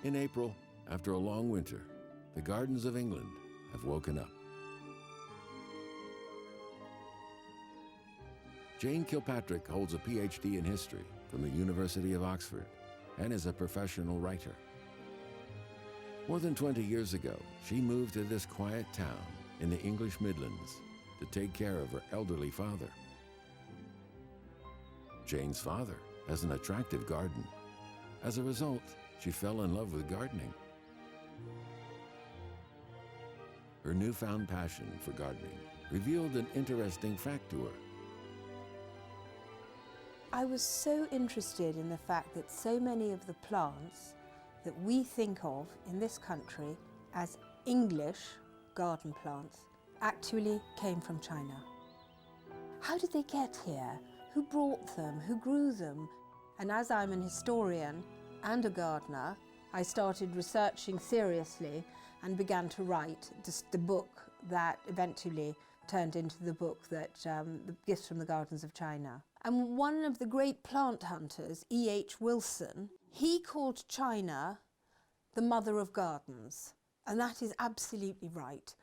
In April, after a long winter, the gardens of England have woken up. Jane Kilpatrick holds a PhD in history from the University of Oxford and is a professional writer. More than 20 years ago, she moved to this quiet town in the English Midlands to take care of her elderly father. Jane's father has an attractive garden. As a result, she fell in love with gardening. Her newfound passion for gardening revealed an interesting fact to her. I was so interested in the fact that so many of the plants that we think of in this country as English garden plants actually came from China. How did they get here? Who brought them? Who grew them? And as I'm an historian and a gardener, I started researching seriously and began to write the book that eventually turned into the book that The Gifts from the Gardens of China. And one of the great plant hunters, E.H. Wilson, he called China the mother of gardens, and that is absolutely right.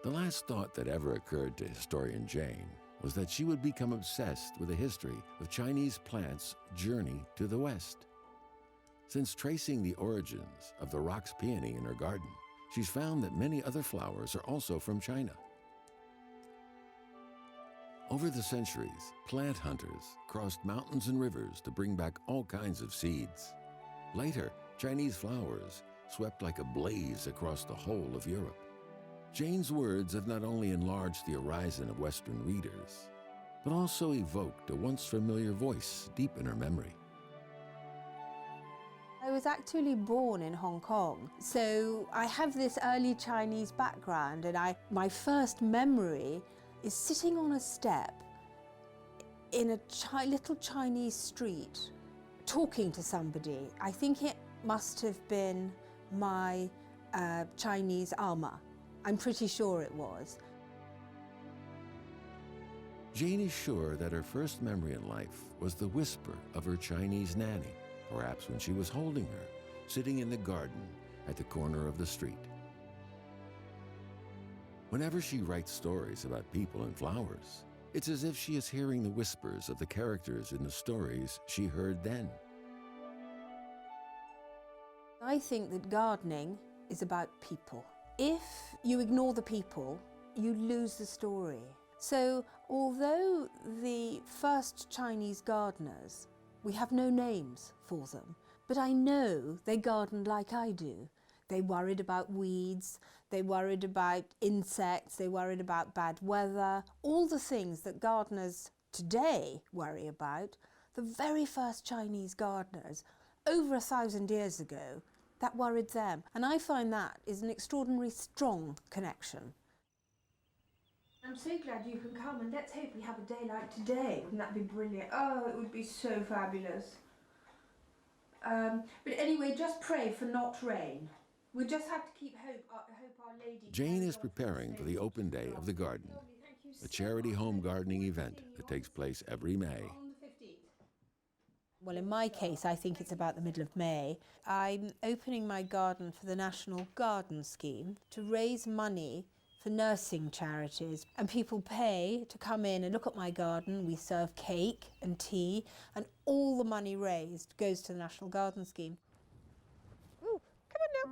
The last thought that ever occurred to historian Jane was that she would become obsessed with the history of Chinese plants' journey to the West. Since tracing the origins of the roc's peony in her garden, she's found that many other flowers are also from China. Over the centuries, plant hunters crossed mountains and rivers to bring back all kinds of seeds. Later, Chinese flowers swept like a blaze across the whole of Europe. Jane's words have not only enlarged the horizon of Western readers, but also evoked a once familiar voice deep in her memory. I was actually born in Hong Kong, so I have this early Chinese background, and my first memory is sitting on a step in a little Chinese street, talking to somebody. I think it must have been my Chinese ama. I'm pretty sure it was. Jane is sure that her first memory in life was the whisper of her Chinese nanny, perhaps when she was holding her, sitting in the garden at the corner of the street. Whenever she writes stories about people and flowers, it's as if she is hearing the whispers of the characters in the stories she heard then. I think that gardening is about people. If you ignore the people, you lose the story. So although the first Chinese gardeners, we have no names for them, but I know they gardened like I do. They worried about weeds, they worried about insects, they worried about bad weather, all the things that gardeners today worry about. The very first Chinese gardeners, over 1,000 years ago, that worried them. And I find that is an extraordinarily strong connection. I'm so glad you can come, and let's hope we have a day like today. Wouldn't that be brilliant? Oh, it would be so fabulous. But anyway, just pray for not rain. We just have to keep hope Our Lady... Jane is preparing for the open day of the garden, a charity home gardening event that takes place every May. Well, in my case, I think it's about the middle of May. I'm opening my garden for the National Garden Scheme to raise money for nursing charities. And people pay to come in and look at my garden. We serve cake and tea, and all the money raised goes to the National Garden Scheme. Ooh, come on now.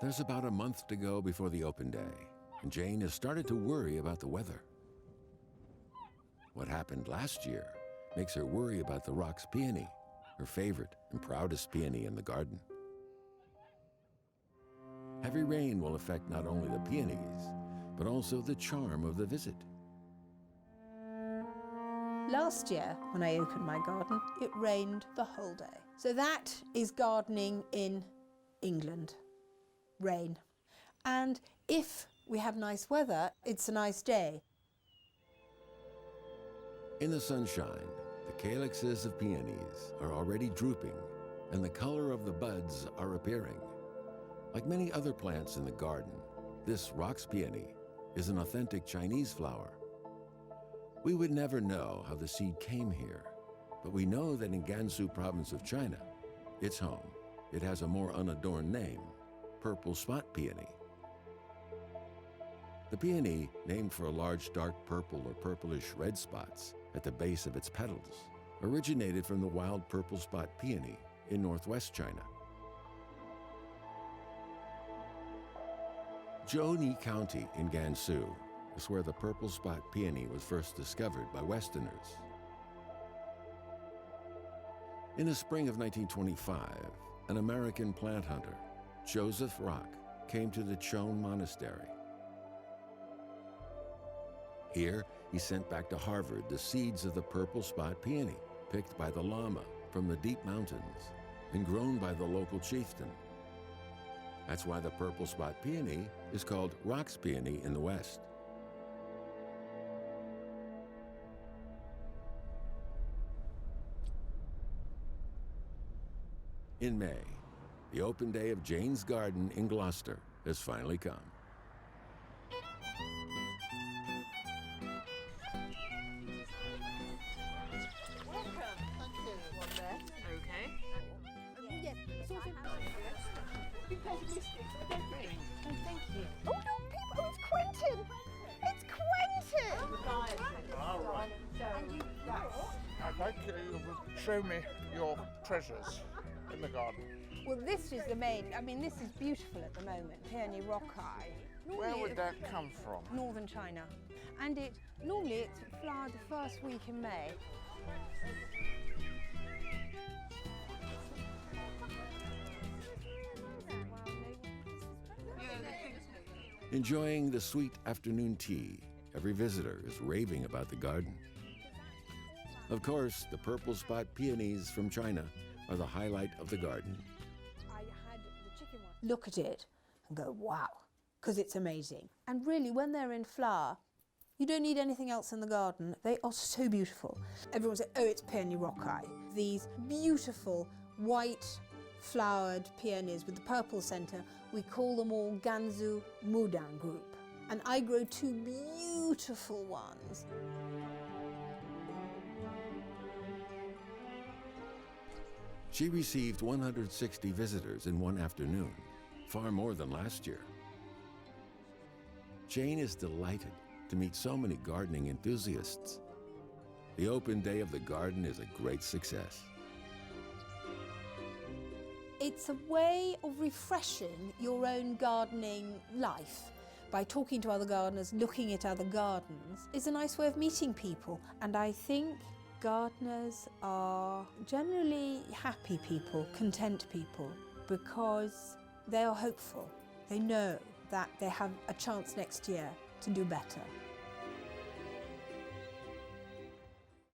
There's about a month to go before the open day, and Jane has started to worry about the weather. What happened last year makes her worry about the roc's peony, her favorite and proudest peony in the garden. Heavy rain will affect not only the peonies, but also the charm of the visit. Last year, when I opened my garden, it rained the whole day. So that is gardening in England, rain. And if we have nice weather, it's a nice day. In the sunshine, the calyxes of peonies are already drooping, and the color of the buds are appearing. Like many other plants in the garden, this roc's peony is an authentic Chinese flower. We would never know how the seed came here, but we know that in Gansu province of China, its home, it has a more unadorned name, purple spot peony. The peony, named for a large dark purple or purplish red spots at the base of its petals, originated from the wild purple spot peony in northwest China. Zhouni County in Gansu is where the purple spot peony was first discovered by Westerners. In the spring of 1925, an American plant hunter, Joseph Rock, came to the Chon Monastery. Here, he sent back to Harvard the seeds of the purple spot peony, picked by the Lama from the deep mountains and grown by the local chieftain. That's why the purple spot peony is called Rock's peony in the West. In May, the open day of Jane's Garden in Gloucester has finally come. I'd like you to show me your treasures in the garden. Well, this is the main, this is beautiful at the moment, Peony rockeye. Where would that come from? Northern China. And normally it's flowered the first week in May. Enjoying the sweet afternoon tea, every visitor is raving about the garden. Of course, the purple spot peonies from China are the highlight of the garden. I had the chicken one. Look at it and go, wow, because it's amazing. And really, when they're in flower, you don't need anything else in the garden. They are so beautiful. Everyone says, oh, it's peony rockeye. These beautiful white flowered peonies with the purple centre, we call them all Gansu Mudang group. And I grow two beautiful ones. She received 160 visitors in one afternoon, far more than last year. Jane is delighted to meet so many gardening enthusiasts. The open day of the garden is a great success. It's a way of refreshing your own gardening life by talking to other gardeners, looking at other gardens. It's a nice way of meeting people, and I think gardeners are generally happy people, content people, because they are hopeful. They know that they have a chance next year to do better.